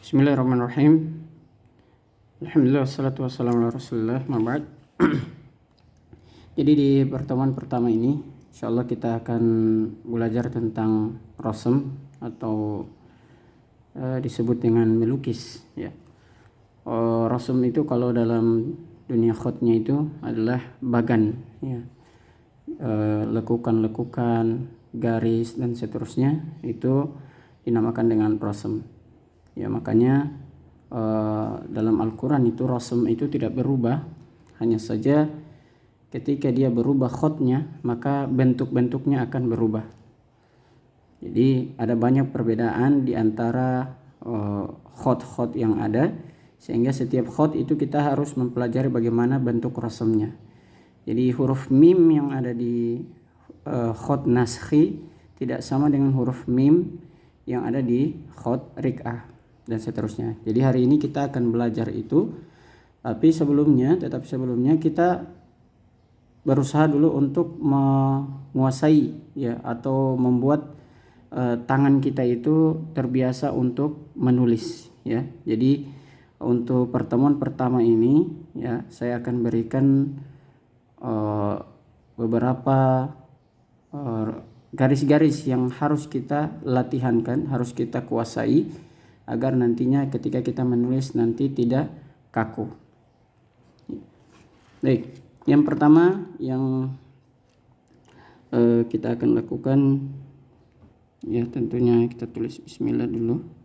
Bismillahirrahmanirrahim. Alhamdulillah wassalatu wassalamu ala Rasulillah. Ma'bad. Jadi di pertemuan pertama ini insyaallah kita akan belajar tentang rasm atau disebut dengan melukis ya. Rasm itu kalau dalam dunia khatnya itu adalah bagan ya. Lekukan-lekukan, garis dan seterusnya itu dinamakan dengan rasm. Ya, makanya dalam Al-Quran itu rasm itu tidak berubah, hanya saja ketika dia berubah khatnya maka bentuk-bentuknya akan berubah. Jadi ada banyak perbedaan di antara khat-khat yang ada, sehingga setiap khat itu kita harus mempelajari bagaimana bentuk rasmnya. Jadi huruf mim yang ada di khat naskhi tidak sama dengan huruf mim yang ada di khat riq'ah dan seterusnya. Jadi hari ini kita akan belajar itu, tapi sebelumnya kita berusaha dulu untuk menguasai ya, atau membuat tangan kita itu terbiasa untuk menulis ya. Jadi untuk pertemuan pertama ini ya, saya akan berikan beberapa garis-garis yang harus kita latihankan, harus kita kuasai agar nantinya ketika kita menulis nanti tidak kaku. Baik, yang pertama yang kita akan lakukan ya, tentunya kita tulis bismillah dulu.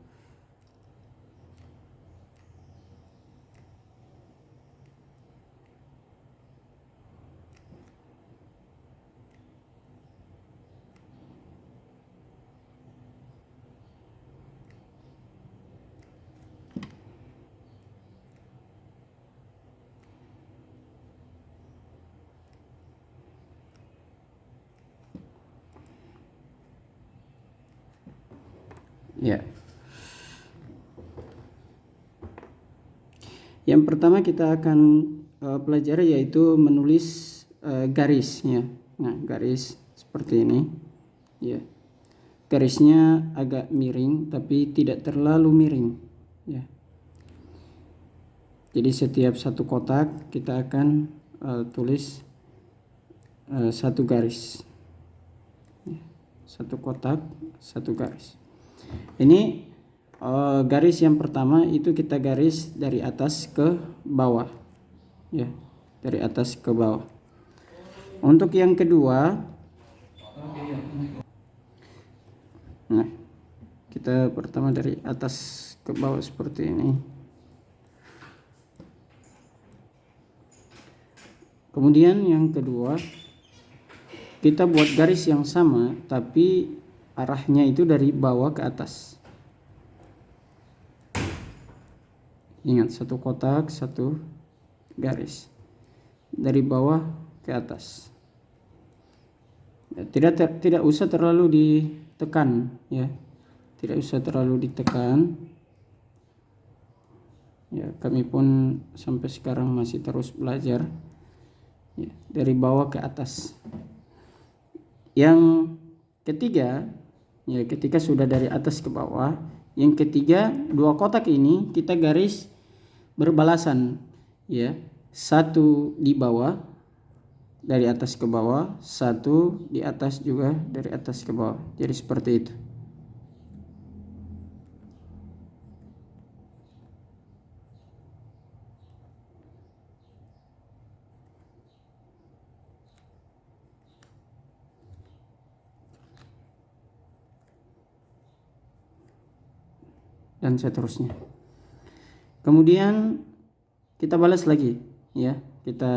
Ya. Yang pertama kita akan pelajari yaitu menulis garis ya. Nah, garis seperti ini. Ya. Garisnya agak miring tapi tidak terlalu miring ya. Jadi setiap satu kotak kita akan tulis satu garis. Ya. Satu kotak, satu garis. Ini garis yang pertama itu kita garis dari atas ke bawah ya, dari atas ke bawah. Untuk yang kedua, nah kita pertama dari atas ke bawah seperti ini. Kemudian yang kedua kita buat garis yang sama tapi arahnya itu dari bawah ke atas. Ingat, satu kotak, satu garis. Dari bawah ke atas. Ya, tidak usah terlalu ditekan ya. Tidak usah terlalu ditekan. Ya, kami pun sampai sekarang masih terus belajar. Ya, dari bawah ke atas. Yang ketiga, ya, ketika sudah dari atas ke bawah, yang ketiga dua kotak ini kita garis berbalasan ya, satu di bawah dari atas ke bawah, satu di atas juga dari atas ke bawah. Jadi seperti itu. Dan seterusnya. Kemudian kita balas lagi ya, kita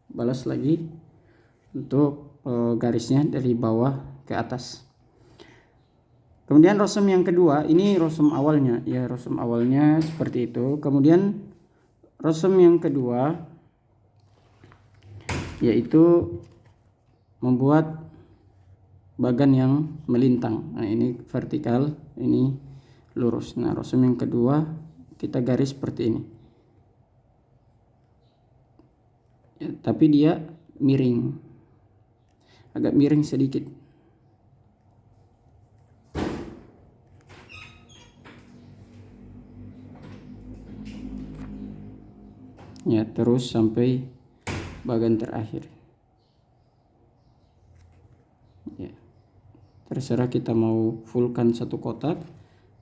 balas lagi untuk garisnya dari bawah ke atas. Kemudian rasm yang kedua, ini rasm awalnya ya, rasm awalnya seperti itu. Kemudian rasm yang kedua yaitu membuat bagan yang melintang. Nah, ini vertikal, ini lurus. Nah, rasm yang kedua kita garis seperti ini ya, tapi dia miring, agak miring sedikit. ya, terus sampai bagian terakhir. Ya, terserah kita mau fullkan satu kotak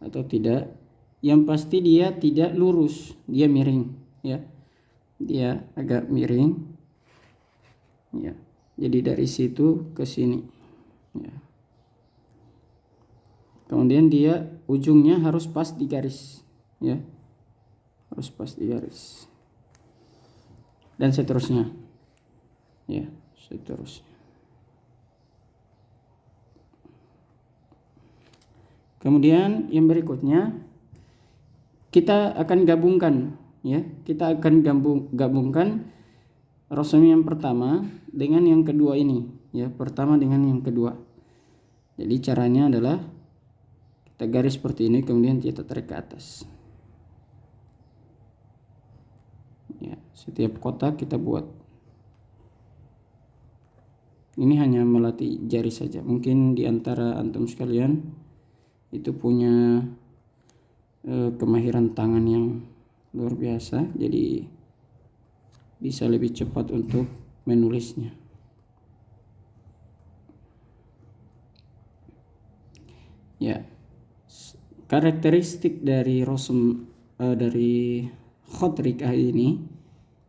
atau tidak. Yang pasti dia tidak lurus, dia miring, ya, dia agak miring, ya. Jadi dari situ ke sini, ya. Kemudian dia ujungnya harus pas di garis, ya, harus pas di garis, dan seterusnya, ya, seterusnya. Kemudian yang berikutnya kita akan gabungkan, ya, kita akan gabungkan rosem yang pertama dengan yang kedua ini, ya, pertama dengan yang kedua. Jadi caranya adalah kita garis seperti ini, kemudian kita tarik ke atas. Ya, setiap kotak kita buat. Ini hanya melatih jari saja. Mungkin di antara antum sekalian itu punya kemahiran tangan yang luar biasa, jadi bisa lebih cepat untuk menulisnya. Ya, karakteristik dari rosem dari khot rikah ini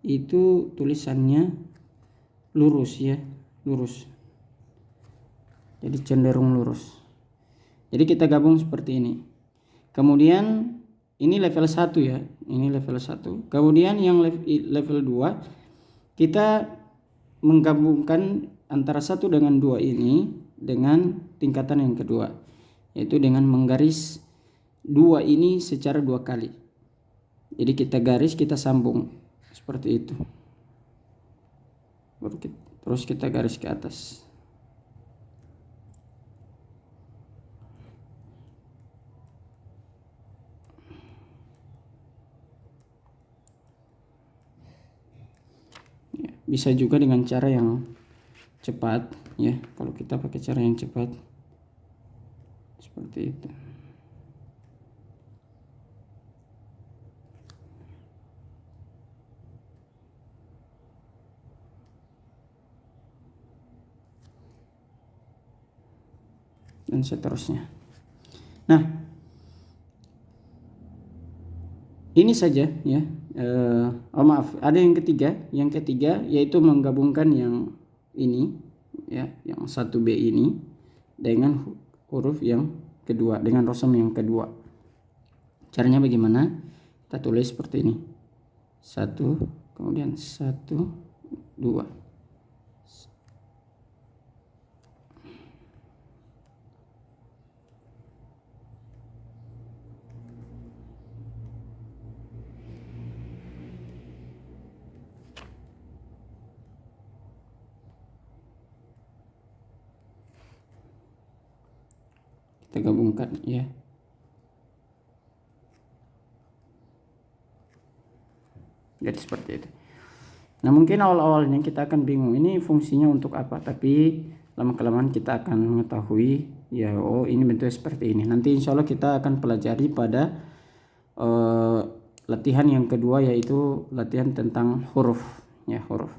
itu tulisannya lurus, ya, lurus. Jadi cenderung lurus. Jadi kita gabung seperti ini. Kemudian ini level 1, ya. Ini level 1. Kemudian yang level 2 kita menggabungkan antara 1 dengan 2 ini dengan tingkatan yang kedua, yaitu dengan menggaris 2 ini secara 2 kali. Jadi kita garis, kita sambung seperti itu. Terus kita garis ke atas. Bisa juga dengan cara yang cepat, ya. Kalau kita pakai cara yang cepat seperti itu. Dan seterusnya. Nah, ini saja, ya. Maaf, ada yang ketiga. Yang ketiga yaitu menggabungkan yang ini, ya, yang 1B ini dengan huruf yang kedua, dengan rosem yang kedua. Caranya bagaimana? Kita tulis seperti ini. 1, kemudian 1, 2. Kita gabungkan, ya. Jadi seperti itu. Nah, mungkin awal-awalnya kita akan bingung ini fungsinya untuk apa, tapi lama-kelamaan kita akan mengetahui, ya, oh ini bentuknya seperti ini. Nanti insya Allah kita akan pelajari pada latihan yang kedua, yaitu latihan tentang huruf, ya, huruf.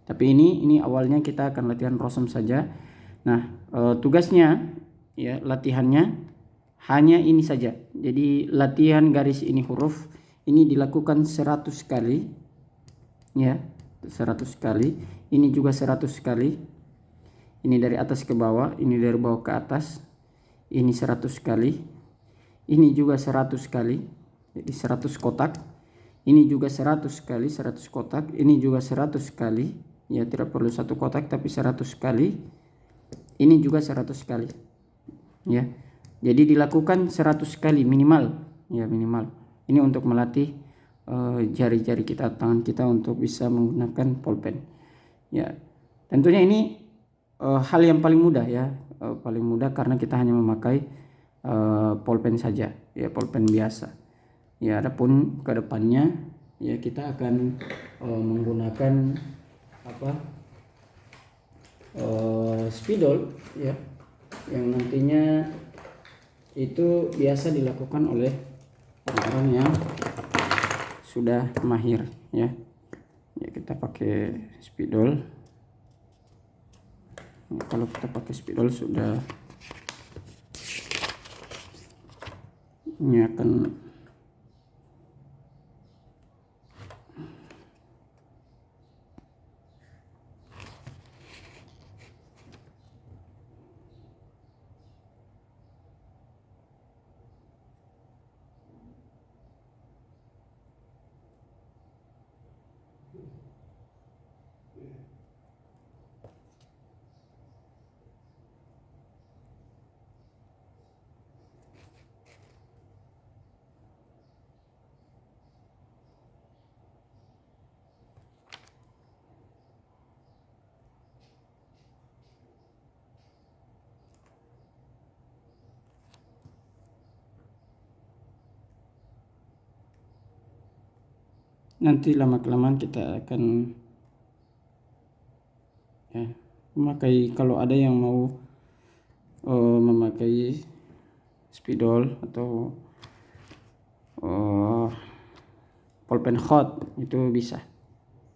Tapi ini awalnya kita akan latihan rosem saja. Nah, tugasnya, ya, latihannya hanya ini saja. Jadi latihan garis ini huruf ini dilakukan 100 kali, ya, 100 kali. Ini juga 100 kali. Ini dari atas ke bawah, ini dari bawah ke atas. Ini 100 kali. Ini juga 100 kali. Jadi 100 kotak. Ini juga 100 kali, 100 kotak. Ini juga 100 kali. Ya, tidak perlu 1 kotak tapi 100 kali. Ini juga 100 kali. Ya. Jadi dilakukan 100 kali minimal, ya, minimal. Ini untuk melatih jari-jari kita, tangan kita untuk bisa menggunakan pulpen. Ya. Tentunya ini hal yang paling mudah, ya. Paling mudah karena kita hanya memakai pulpen saja, ya, pulpen biasa. Ya, adapun ke depannya, ya, kita akan menggunakan spidol, ya, yang nantinya itu biasa dilakukan oleh orang-orang yang sudah mahir, ya. Ya, kita pakai spidol. Nah, kalau kita pakai spidol sudah ini akan nanti lama-kelamaan kita akan ya memakai, kalau ada yang mau memakai spidol atau pulpen hot itu bisa,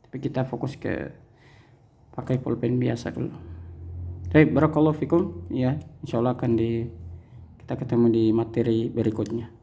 tapi kita fokus ke pakai pulpen biasa dulu. Baik, barakallahu fikum ya, insyaallah akan kita ketemu di materi berikutnya.